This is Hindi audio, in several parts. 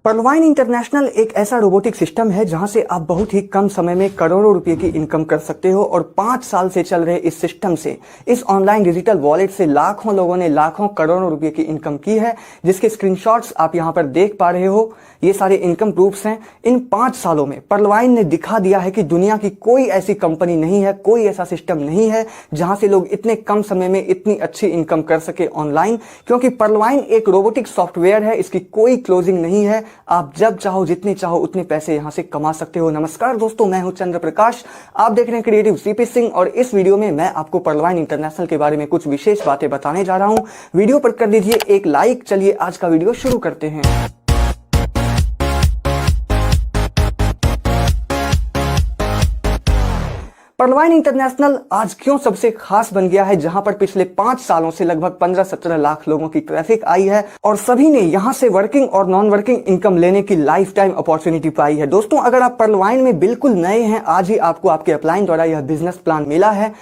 पर्लवाइन इंटरनेशनल एक ऐसा रोबोटिक सिस्टम है जहां से आप बहुत ही कम समय में करोड़ों रुपए की इनकम कर सकते हो और 5 साल से चल रहे इस सिस्टम से, इस ऑनलाइन डिजिटल वॉलेट से लाखों लोगों ने लाखों करोड़ों रुपए की इनकम की है, जिसके स्क्रीनशॉट्स आप यहां पर देख पा रहे हो। ये सारे इनकम प्रूफ्स हैं। इन 5 सालों में पर्लवाइन ने दिखा दिया है कि दुनिया की कोई ऐसी कंपनी नहीं है, कोई ऐसा सिस्टम नहीं है जहां से लोग इतने कम समय में इतनी अच्छी इनकम कर सके ऑनलाइन, क्योंकि पर्लवाइन एक रोबोटिक सॉफ्टवेयर है, इसकी कोई क्लोजिंग नहीं है। आप जब चाहो जितने चाहो उतने पैसे यहां से कमा सकते हो। नमस्कार दोस्तों, मैं हूं चंद्र प्रकाश, आप देख रहे हैं क्रिएटिव सीपी सिंह और इस वीडियो में मैं आपको पर्लवाइन इंटरनेशनल के बारे में कुछ विशेष बातें बताने जा रहा हूं। वीडियो पर कर दीजिए एक लाइक। चलिए आज का वीडियो शुरू करते हैं। पर्लवाइन इंटरनेशनल आज क्यों सबसे खास बन गया है, जहां पर पिछले 5 सालों से लगभग 15-17 लाख लोगों की ट्रैफिक आई है और सभी ने यहां से वर्किंग और नॉन वर्किंग इनकम लेने की लाइफ टाइम अपॉर्चुनिटी पाई है। दोस्तों, अगर आप पर्लवाइन में बिल्कुल नए हैं, आज ही आपको आपके अपलाइन द्वारा यह बिजनेस प्लान मिला है,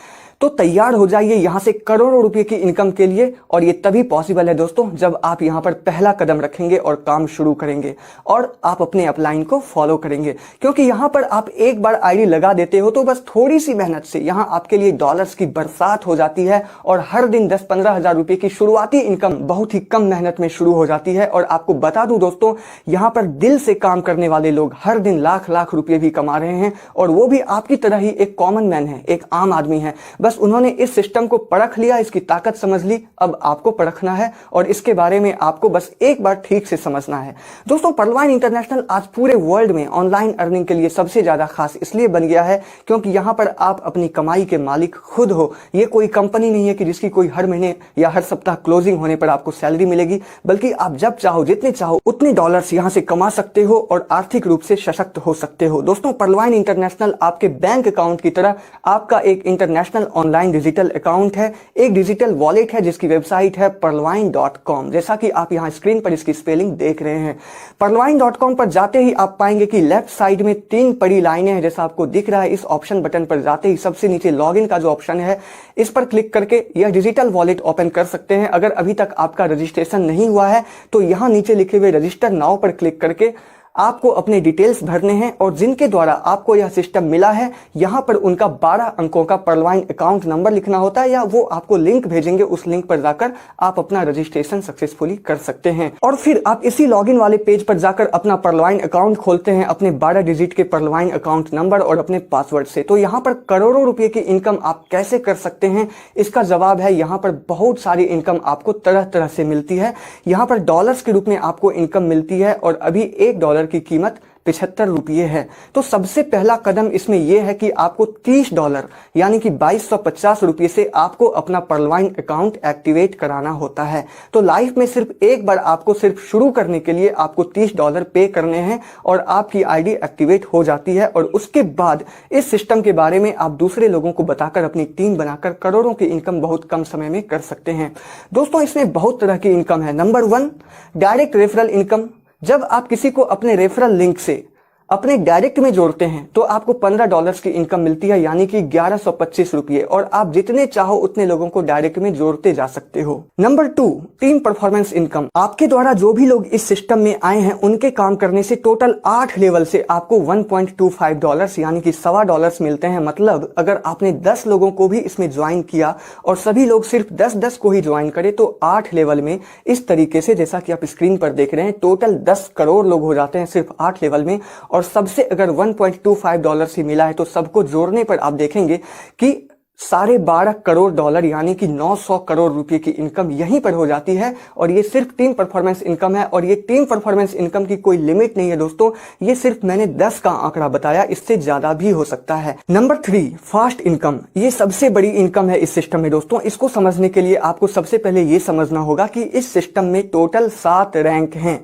तो तैयार हो जाइए यहां से करोड़ों रुपए की इनकम के लिए। और ये तभी पॉसिबल है दोस्तों जब आप यहां पर पहला कदम रखेंगे और काम शुरू करेंगे और आप अपने अपलाइन को फॉलो करेंगे, क्योंकि यहां पर आप एक बार आईडी लगा देते हो तो बस थोड़ी सी मेहनत से यहां आपके लिए डॉलर्स की बरसात हो जाती है और हर दिन 10-15 हजार रुपए की शुरुआती इनकम बहुत ही कम मेहनत में शुरू हो जाती है। और आपको बता दूं दोस्तों, यहां पर दिल से काम करने वाले लोग हर दिन लाख लाख रुपए भी कमा रहे हैं और वो भी आपकी तरह ही एक कॉमन मैन है, एक आम आदमी है। बस उन्होंने इस सिस्टम को परख लिया, इसकी ताकत समझ ली, अब आपको परखना है और इसके बारे में आपको बस एक बार ठीक से समझना है। दोस्तों, पर्लवाइन इंटरनेशनल आज पूरे वर्ल्ड में ऑनलाइन अर्निंग के लिए सबसे ज्यादा खास इसलिए बन गया है क्योंकि यहां पर आप अपनी कमाई के मालिक खुद हो। ये कोई कंपनी नहीं है कि जिसकी कोई हर महीने या हर सप्ताह क्लोजिंग होने पर आपको सैलरी मिलेगी, बल्कि आप जब चाहो जितने चाहो उतने डॉलर्स यहां से कमा सकते हो और आर्थिक रूप से सशक्त हो सकते हो। दोस्तों, पर्लवाइन इंटरनेशनल आपके बैंक अकाउंट की तरह आपका एक इंटरनेशनल ऑनलाइन डिजिटल अकाउंट है, एक डिजिटल वॉलेट है जिसकी वेबसाइट है perlwine.com। जैसा कि आप यहां स्क्रीन पर इसकी स्पेलिंग देख रहे हैं। perlwine.com पर जाते ही आप पाएंगे कि लेफ्ट साइड में 3 बड़ी लाइनें हैं, जैसा आपको दिख रहा है। इस ऑप्शन बटन पर जाते ही सबसे नीचे लॉगिन का जो ऑप्शन है, इस पर क्लिक करके यह डिजिटल वॉलेट ओपन कर सकते हैं। अगर अभी तक आपका रजिस्ट्रेशन नहीं हुआ है तो यहां नीचे लिखे हुए रजिस्टर नाउ पर क्लिक करके आपको अपने डिटेल्स भरने हैं और जिनके द्वारा आपको यह सिस्टम मिला है, यहां पर उनका 12 अंकों का पर्लवाइन अकाउंट नंबर लिखना होता है या वो आपको लिंक भेजेंगे, उस लिंक पर जाकर आप अपना रजिस्ट्रेशन सक्सेसफुली कर सकते हैं। और फिर आप इसी लॉगिन वाले पेज पर जाकर अपना पर्लवाइन अकाउंट खोलते हैं अपने 12 डिजिट के पर्लवाइन अकाउंट नंबर और अपने पासवर्ड से। तो यहां पर करोड़ों रुपए की इनकम आप कैसे कर सकते हैं, इसका जवाब है यहां पर बहुत सारी इनकम आपको तरह तरह से मिलती है। यहां पर डॉलर्स के रूप में आपको इनकम मिलती है और अभी $1 की कीमत 75 रुपये है। तो सबसे पहला कदम इसमें यह है कि आपको $30 यानी कि 2250 रुपये से आपको अपना पर्लवाइन अकाउंट एक्टिवेट कराना होता है। तो लाइफ में सिर्फ एक बार आपको सिर्फ शुरू करने के लिए आपको $30 पे करने हैं और आपकी आईडी एक्टिवेट हो जाती है। और उसके बाद इस सिस्टम के बारे में आप दूसरे लोगों को बताकर अपनी टीम बनाकर करोड़ों की इनकम बहुत कम समय में कर सकते हैं। दोस्तों, इसमें बहुत तरह की इनकम है। Number 1, direct referral income. जब आप किसी को अपने रेफरल लिंक से अपने डायरेक्ट में जोड़ते हैं तो आपको $15 की इनकम मिलती है, यानी कि 1125 रुपये, और आप जितने चाहो उतने लोगों को डायरेक्ट में जोड़ते जा सकते हो। Number 2, team performance income. आपके द्वारा जो भी लोग इस सिस्टम में आए हैं उनके काम करने से टोटल 8 लेवल से आपको $1.25 यानी कि $1.25 मिलते हैं। मतलब अगर आपने 10 लोगों को भी इसमें ज्वाइन किया और सभी लोग सिर्फ 10-10 को ही ज्वाइन करे तो 8 लेवल में इस तरीके से, जैसा कि आप स्क्रीन पर देख रहे हैं, टोटल 10 करोड़ लोग हो जाते हैं सिर्फ 8 लेवल में। और सबसे अगर $1.25 ही मिला है तो सबको जोड़ने पर आप देखेंगे कि $12.5 करोड़ यानी कि 900 करोड़ रुपए की इनकम यहीं पर हो जाती है। और ये सिर्फ टीम परफॉर्मेंस इनकम है और ये टीम परफॉर्मेंस इनकम की कोई लिमिट नहीं है दोस्तों, ये सिर्फ मैंने 10 का आंकड़ा बताया, इससे ज्यादा भी हो सकता है। Number 3, fast income. ये सबसे बड़ी इनकम है इस सिस्टम में। दोस्तों, इसको समझने के लिए आपको सबसे पहले ये समझना होगा कि इस सिस्टम में टोटल 7 रैंक हैं: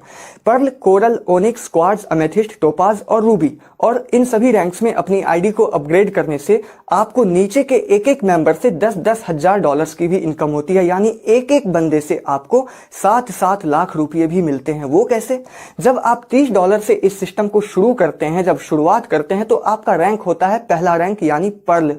pearl, coral, onyx, quartz, amethyst, topaz और रूबी। और इन सभी रैंक्स में अपनी आईडी को अपग्रेड करने से आपको नीचे के एक एक एक मेंबर से 10-10 हजार डॉलर्स की भी इनकम होती है, यानी एक एक बंदे से आपको 7-7 लाख रुपए भी मिलते हैं। वो कैसे? जब आप $30 से इस सिस्टम को शुरू करते हैं, जब शुरुआत करते हैं, तो आपका रैंक होता है पहला रैंक यानी पर्ल।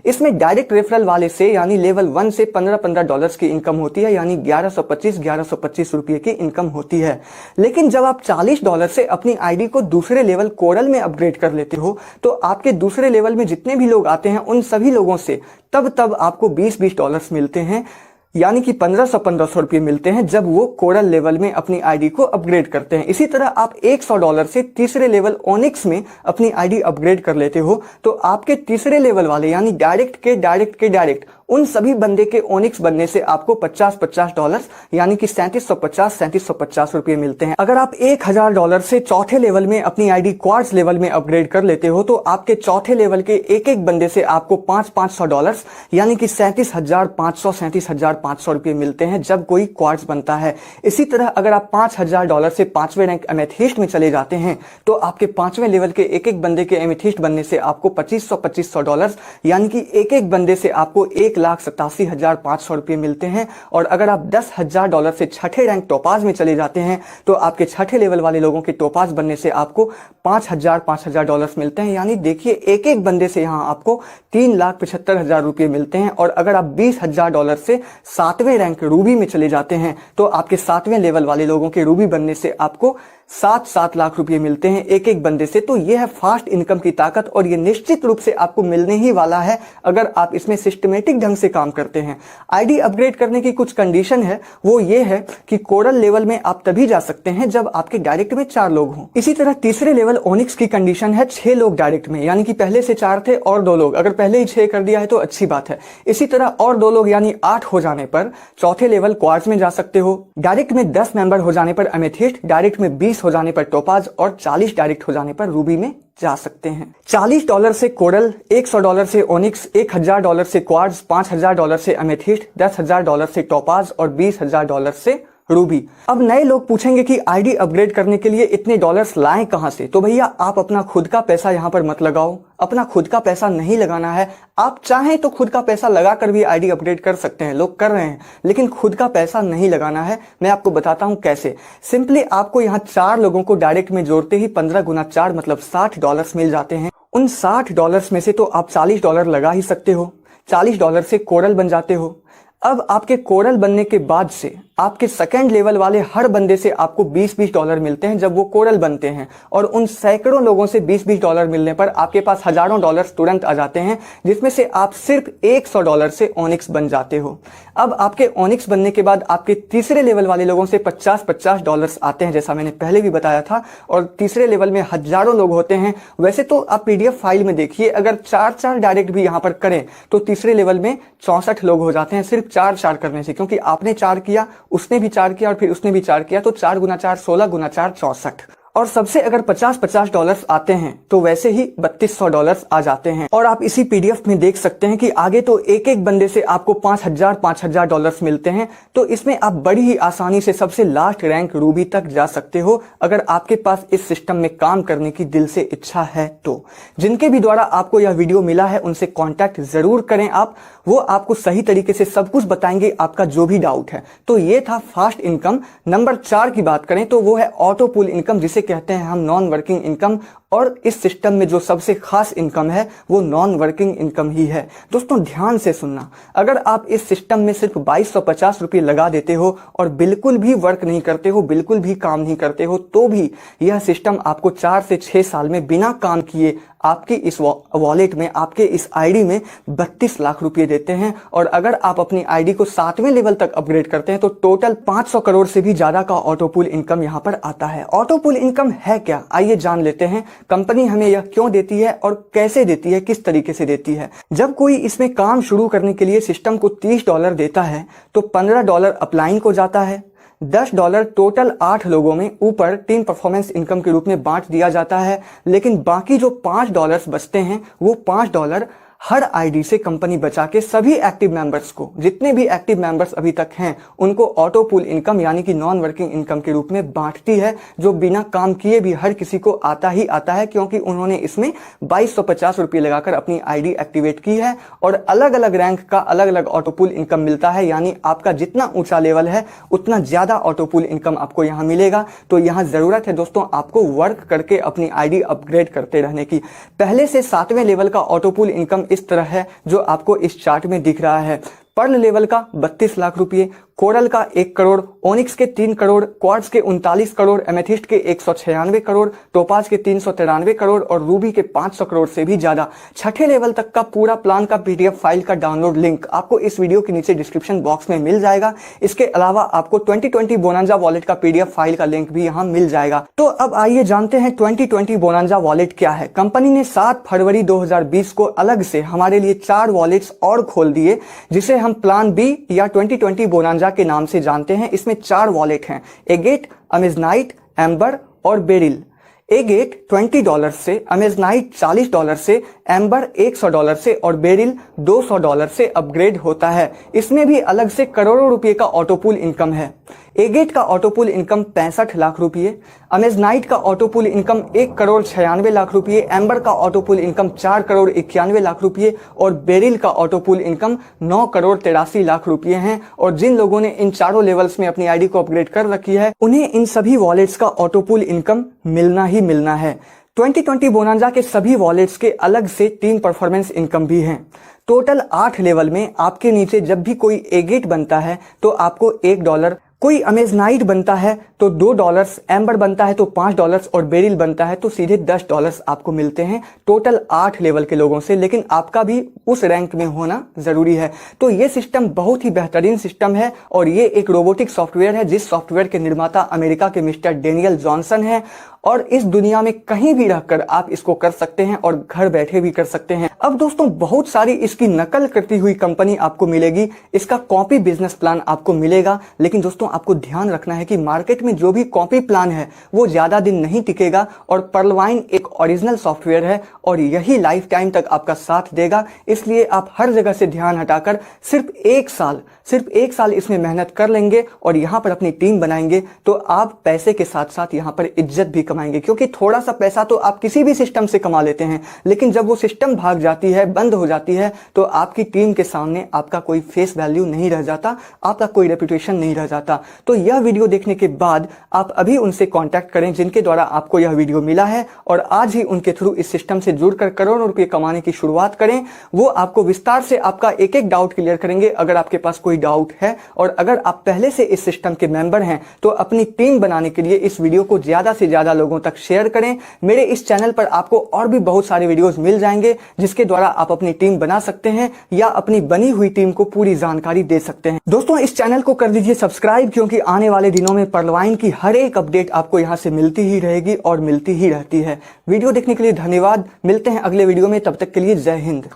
इसमें डायरेक्ट रेफरल वाले से यानी लेवल 1 से $15 की इनकम होती है, यानी 1125 रुपए की इनकम होती है। लेकिन जब आप $40 से अपनी आईडी को दूसरे लेवल कोरल में अपग्रेड कर लेते हो, तो आपके दूसरे लेवल में जितने भी लोग आते हैं उन सभी लोगों से तब आपको $20 मिलते हैं, यानी कि 1500 रुपये मिलते हैं जब वो कोरल लेवल में अपनी आईडी को अपग्रेड करते हैं। इसी तरह आप $100 से तीसरे लेवल ओनिक्स में अपनी आईडी अपग्रेड कर लेते हो, तो आपके तीसरे लेवल वाले यानी डायरेक्ट उन सभी बंदे के ओनिक्स बनने से आपको $50 यानी कि 3750 रुपये मिलते हैं। अगर आप $1000 से चौथे लेवल में अपनी आईडी क्वार्ट्ज लेवल में अपग्रेड कर लेते हो, तो आपके चौथे लेवल के एक एक बंदे से आपको $500 यानी कि 37,500 रुपये मिलते हैं जब कोई क्वार्ट्ज बनता है। इसी तरह अगर आप $5000 से 5वें रैंक एमेथिस्ट में चले जाते हैं, तो आपके 5वें लेवल के एक एक बंदे के एमेथिस्ट बनने से आपको $2500 यानी कि एक एक बंदे से आपको 1,87,500 रुपये मिलते हैं। और अगर आप $10,000 से छठे रैंक टोपाज में चले जाते हैं, तो आपके छठे लेवल वाले लोगों के टोपाज बनने से आपको $5,000 मिलते हैं, यानी देखिए एक एक बंदे से यहाँ आपको 3,75,000 रुपये मिलते हैं। और अगर आप $20,000 से 7वें रैंक रूबी में चले जाते हैं, तो आपके 7वें लेवल वाले लोगों के रूबी बनने से आपको 7 लाख रुपये मिलते हैं एक एक बंदे से। तो यह है फास्ट इनकम की ताकत, और यह निश्चित रूप से आपको मिलने ही वाला है अगर आप इसमें सिस्टमेटिक ढंग से काम करते हैं। आईडी अपग्रेड करने की कुछ कंडीशन है, वो ये है कि कोरल लेवल में आप तभी जा सकते हैं जब आपके डायरेक्ट में 4 लोग हों। इसी तरह तीसरे लेवल ओनिक्स की कंडीशन है 6 लोग डायरेक्ट में, यानी कि पहले से 4 थे और 2 लोग, अगर पहले ही 6 कर दिया है तो अच्छी बात है। इसी तरह और 2 लोग यानी 8 हो जाने पर चौथे लेवल क्वार्ट्ज में जा सकते हो। डायरेक्ट में 10 मेंबर हो जाने पर एमेथिस्ट, डायरेक्ट में 20 हो जाने पर टोपाज और 40 डायरेक्ट हो जाने पर रूबी में जा सकते हैं। $40 से कोरल, $100 से ओनिक्स, $1000 से क्वार्ट्ज, $5000 से एमेथिस्ट, $10,000 से टोपाज और $20,000 से रूबी। अब नए लोग पूछेंगे कि आईडी अपग्रेड करने के लिए इतने डॉलर्स लाएं कहां से? तो भैया आप अपना खुद का पैसा यहां पर मत लगाओ, अपना खुद का पैसा नहीं लगाना है। आप चाहें तो खुद का पैसा लगाकर भी आईडी अपग्रेड कर सकते हैं, लोग कर रहे हैं, लेकिन खुद का पैसा नहीं लगाना है। मैं आपको बताता हूं कैसे। सिंपली आपको यहां 4 लोगों को डायरेक्ट में जोड़ते ही 15 गुना 4 मतलब $60 मिल जाते हैं। उन $60 में से तो आप $40 लगा ही सकते हो। $40 से कोरल बन जाते हो। अब आपके कोरल बनने के बाद से आपके सेकंड लेवल वाले हर बंदे से आपको $20 मिलते हैं जब वो कोरल बनते हैं, और उन सैकड़ों लोगों से $20 मिलने पर आपके पास हजारों डॉलर्स तुरंत आ जाते हैं, जिसमें से आप सिर्फ $100 से ओनिक्स बन जाते हो। अब आपके ओनिक्स बनने के बाद आपके तीसरे लेवल वाले लोगों से $50 आते हैं, जैसा मैंने पहले भी बताया था, और तीसरे लेवल में हजारों लोग होते हैं। वैसे तो आप PDF फाइल में देखिए, अगर 4 डायरेक्ट भी यहाँ पर करें तो तीसरे लेवल में 64 लोग हो जाते हैं सिर्फ 4 करने से, क्योंकि आपने 4 किया, उसने भी 4 किया और फिर उसने भी 4 किया, तो 4 गुना 4 16 गुना 4 64। और सबसे अगर $50 आते हैं तो वैसे ही $3200 आ जाते हैं। और आप इसी PDF में देख सकते हैं कि आगे तो एक एक बंदे से आपको $5000 मिलते हैं। तो इसमें आप बड़ी ही आसानी से सबसे लास्ट रैंक रूबी तक जा सकते हो, अगर आपके पास इस सिस्टम में काम करने की दिल से इच्छा है तो। जिनके भी द्वारा आपको यह वीडियो मिला है उनसे कॉन्टैक्ट जरूर करें आप, वो आपको सही तरीके से सब कुछ बताएंगे, आपका जो भी डाउट है। तो ये था फास्ट इनकम। नंबर 4 की बात करें तो वो है ऑटो पुल इनकम, जिसे कहते हैं हम नॉन वर्किंग इनकम। और इस सिस्टम में जो सबसे खास इनकम है वो नॉन वर्किंग इनकम ही है। दोस्तों ध्यान से सुनना, अगर आप इस सिस्टम में सिर्फ 2250 रुपये लगा देते हो और बिल्कुल भी वर्क नहीं करते हो, बिल्कुल भी काम नहीं करते हो, तो भी यह सिस्टम आपको 4 से 6 साल में बिना काम किए आपकी इस वॉलेट में, आपके इस आईडी में 32 लाख रुपए देते हैं। और अगर आप अपनी आईडी को 7वें लेवल तक अपग्रेड करते हैं तो टोटल 500 करोड़ से भी ज्यादा का ऑटो पुल इनकम यहां पर आता है। ऑटो पुल इनकम है क्या, आइए जान लेते हैं। कंपनी हमें यह क्यों देती है और कैसे देती है, किस तरीके से देती है। जब कोई इसमें काम शुरू करने के लिए सिस्टम को $30 देता है तो $15 अपलाइन को जाता है, $10 टोटल 8 लोगों में ऊपर टीम परफॉर्मेंस इनकम के रूप में बांट दिया जाता है। लेकिन बाकी जो $5 बचते हैं वो $5 हर आईडी से कंपनी बचा के सभी एक्टिव मेंबर्स को, जितने भी एक्टिव मेंबर्स अभी तक हैं, उनको ऑटो पूल इनकम यानी कि नॉन वर्किंग इनकम के रूप में बांटती है, जो बिना काम किए भी हर किसी को आता ही आता है, क्योंकि उन्होंने इसमें 2250 रुपये लगाकर अपनी आईडी एक्टिवेट की है। और अलग अलग रैंक का अलग अलग ऑटो पूल इनकम मिलता है, यानी आपका जितना ऊंचा लेवल है उतना ज्यादा ऑटो पूल इनकम आपको यहां मिलेगा। तो यहां जरूरत है दोस्तों आपको वर्क करके अपनी आईडी अपग्रेड करते रहने की। पहले से 7वें लेवल का ऑटो पूल इनकम इस तरह है जो आपको इस चार्ट में दिख रहा है। पर्ल लेवल का 32 लाख रुपए, कोरल का 1 करोड़, ओनिक्स के 3 करोड़, क्वार्ट्ज के 39 करोड़, एमेथिस्ट के 196 करोड़, टोपाज के 393 करोड़ और रूबी के 500 करोड़ से भी ज्यादा। छठे लेवल तक का पूरा प्लान का पीडीएफ फाइल का डाउनलोड लिंक आपको इस वीडियो के नीचे डिस्क्रिप्शन बॉक्स में मिल जाएगा। इसके अलावा आपको 2020 बोनांजा वॉलेट का पीडीएफ फाइल का लिंक भी यहाँ मिल जाएगा। तो अब आइए जानते हैं 2020 बोनांजा वॉलेट क्या है। कंपनी ने 7 फरवरी 2020 को अलग से हमारे लिए 4 वॉलेट्स और खोल दिए, जिसे हम प्लान बी या 2020 बोनांजा के नाम से जानते हैं। इसमें 4 वॉलेट हैं, एगेट, अमेजनाइट, एम्बर और बेरिल। एगेट $20 से, अमेजनाइट $40 से, एम्बर $100 से और बेरिल $200 से अपग्रेड होता है। इसमें भी अलग से करोड़ों रुपए का ऑटोपूल इनकम है। एगेट का ऑटोपूल इनकम 65 लाख रुपए, अमेजनाइट का ऑटोपूल इनकम 1 करोड़ 96 लाख रुपए, एम्बर का ऑटोपूल इनकम 4 करोड़ 91 लाख रुपए और बेरिल का ऑटोपूल इनकम 9 करोड़ 83 लाख रुपए हैं। और जिन लोगों ने इन चारों लेवल्स में अपनी आईडी को अपग्रेड कर रखी है, उन्हें इन सभी वॉलेट्स का ऑटोपूल इनकम मिलना ही मिलना है। 2020 बोनांजा के सभी वॉलेट्स के अलग से 3 परफॉर्मेंस इनकम भी हैं। टोटल 8 लेवल में आपके नीचे जब भी कोई एगेट बनता है तो आपको $1, कोई अमेजनाइट बनता है तो $2, एम्बर बनता है तो $5 और बेरिल बनता है तो सीधे $10 आपको मिलते हैं टोटल 8 लेवल के लोगों से। लेकिन आपका भी उस रैंक में होना जरूरी है। तो ये सिस्टम बहुत ही बेहतरीन सिस्टम है और ये एक रोबोटिक सॉफ्टवेयर है, जिस सॉफ्टवेयर के निर्माता अमेरिका के मिस्टर डेनियल जॉनसन है। और इस दुनिया में कहीं भी रहकर आप इसको कर सकते हैं और घर बैठे भी कर सकते हैं। अब दोस्तों बहुत सारी इसकी नकल करती हुई कंपनी आपको मिलेगी, इसका कॉपी बिजनेस प्लान आपको मिलेगा। लेकिन दोस्तों आपको ध्यान रखना है कि मार्केट में जो भी कॉपी प्लान है वो ज्यादा दिन नहीं टिकेगा और पर्लवाइन एक ओरिजिनल सॉफ्टवेयर है और यही लाइफ टाइम तक आपका साथ देगा। इसलिए आप हर जगह से ध्यान हटाकर सिर्फ एक साल इसमें मेहनत कर लेंगे और यहाँ पर अपनी टीम बनाएंगे तो आप पैसे के साथ साथ यहाँ पर इज्जत भी कमाएंगे। क्योंकि थोड़ा सा पैसा तो आप किसी भी सिस्टम से कमा लेते हैं, लेकिन जब वो सिस्टम भाग जाती है, बंद हो जाती है, तो आपकी टीम के सामने आपका कोई फेस वैल्यू नहीं रह जाता, आपका कोई रेपुटेशन नहीं रह जाता। तो यह वीडियो देखने के बाद आप अभी उनसे कांटेक्ट करें जिनके द्वारा आपको यह वीडियो मिला है और आज ही उनके थ्रू इस सिस्टम से जुड़कर करोड़ों रुपए कमाने की शुरुआत करें। वो आपको विस्तार से आपका एक एक डाउट क्लियर करेंगे अगर आपके पास कोई डाउट है। और अगर आप पहले से इस सिस्टम के मेंबर हैं तो अपनी टीम बनाने के लिए इस वीडियो को ज्यादा से ज्यादा लोगों तक शेयर करें। मेरे इस चैनल पर आपको और भी बहुत सारे वीडियोस मिल जाएंगे जिसके द्वारा आप अपनी टीम बना सकते हैं या अपनी बनी हुई टीम को पूरी जानकारी दे सकते हैं। दोस्तों इस चैनल को कर दीजिए सब्सक्राइब, क्योंकि आने वाले दिनों में पर्लवाइन की हर एक अपडेट आपको यहां से मिलती ही रहेगी और मिलती ही रहती है। वीडियो देखने के लिए धन्यवाद। मिलते हैं अगले वीडियो में, तब तक के लिए जय हिंद।